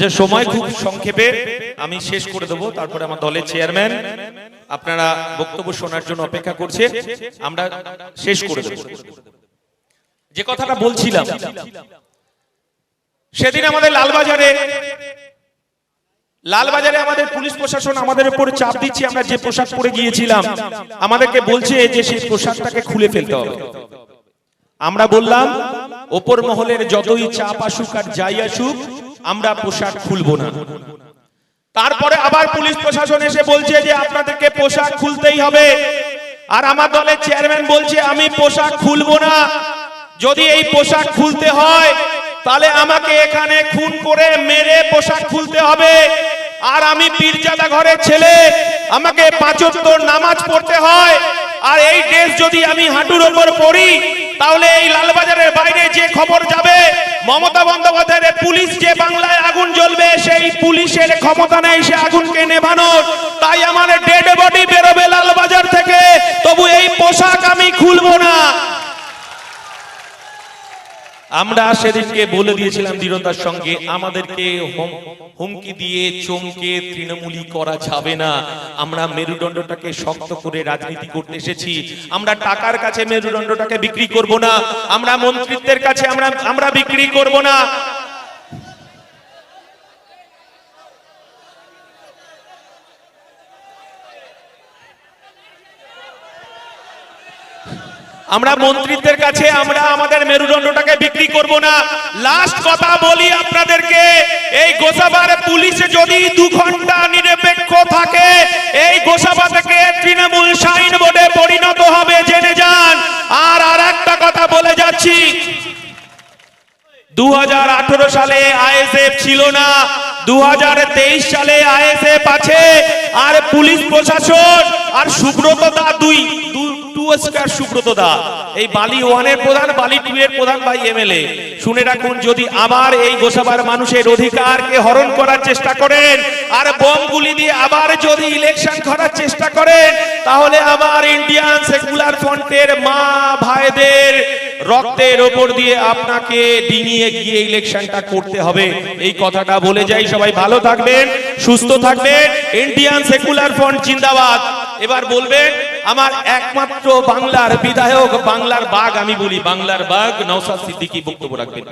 আচ্ছা, সময় খুব সংক্ষেপে আমি শেষ করে দেবো, তারপরে আমার দলের চেয়ারম্যান আপনারা বক্তব্য শোনার জন্য অপেক্ষা করছে, আমরা শেষ করে দেব। যে কথাটা বলছিলাম, সেদিন আমাদের লালবাজারে আমাদের পুলিশ প্রশাসন আমাদের উপর চাপ দিচ্ছে। আমরা যে পোশাক পরে গিয়েছিলাম আমাদেরকে বলছে যে সেই পোশাকটাকে খুলে ফেলতে হবে। আমরা বললাম ওপর মহলের যতই চাপ আসুক আর যাই আসুক আমরা পোশাক খুলবো না। তারপরে আবার পুলিশ প্রশাসন এসে বলছে যে আপনাদেরকে পোশাক খুলতেই হবে, আর আমার দলের চেয়ারম্যান বলছে আমি পোশাক খুলবো না। যদি এই পোশাক খুলতে হয় তাহলে আমাকে এখানে খুন করে মেরে পোশাক খুলতে হবে। আর আমি পীরজাদা ঘরের ছেলে, আমাকে ৫ ওয়াক্ত নামাজ পড়তে হয়। আর এই ড্রেস যদি আমি হাঁটুর ওপর পরি তাহলে এই লালবাজারের বাইরে যে খবর যাবে মমতা বন্দ্যোপাধ্যায়ের পুলিশ যে বাংলায় আগুন জ্বলবে, সেই পুলিশের ক্ষমতা নেই সে আগুনকে নেভানোর। তাই আমার ডেড বডি বেরোবে লালবাজার থেকে, তবু এই পোশাক আমি খুলবো না। আমরা সেদিনকে বলে দিয়েছিলাম দৃঢ়তার সঙ্গে আমাদেরকে হুমকি দিয়ে চমকে তৃণমূলী করা যাবে না। আমরা মেরুদণ্ডটাকে শক্ত করে রাজনীতি করতে এসেছি। আমরা টাকার কাছে মেরুদণ্ডটাকে বিক্রি করব না, আমরা মন্ত্রিত্বের কাছে আমরা বিক্রি করব না। আমরা মন্ত্রিত্বের কাছে আমরা আমাদের মেরুদণ্ডটাকে বিক্রি করব না। লাস্ট কথা বলি আপনাদেরকে, এই গোসাবার পুলিশ যদি 2 ঘন্টা নিরপেক্ষ থাকে এই গোসাবা থেকে তৃণমূল সাইন বোর্ডে পরিণত হবে, জেনে যান। আর একটা কথা বলে যাচ্ছি, 2018 সালে আইএসএফ ছিল না, 2023 সালে আইএসএফ আছে। আর পুলিশ প্রশাসন আর সুব্রত দা সুব্রত দা এই বালি 1 এর প্রধান, বালি 2 এর প্রধান ভাই এমএলএ, শুনে রাখুন, যদি আবার এই গোসাবার মানুষের অধিকারকে হরণ করার চেষ্টা করেন আর বোম গুলি দিয়ে আবার যদি ইলেকশন করার চেষ্টা করেন তাহলে আবার ইন্ডিয়ান সেকুলার ফ্রন্টের মা ভাইদের রক্তের ওপর দিয়ে আপনাকে ডিঙিয়ে গিয়ে ইলেকশনটা করতে হবে। এই কথাটা বলে যাই, সবাই ভালো থাকবেন, সুস্থ থাকবেন। ইন্ডিয়ান সেকুলার ফ্রন্ট জিন্দাবাদ। এবার বলবেন আমার একমাত্র বাংলার বিধায়ক, বাংলার বাঘ, আমি বলি বাংলার বাঘ নওশাদ সিদ্দিকী বক্তব্য রাখবেন।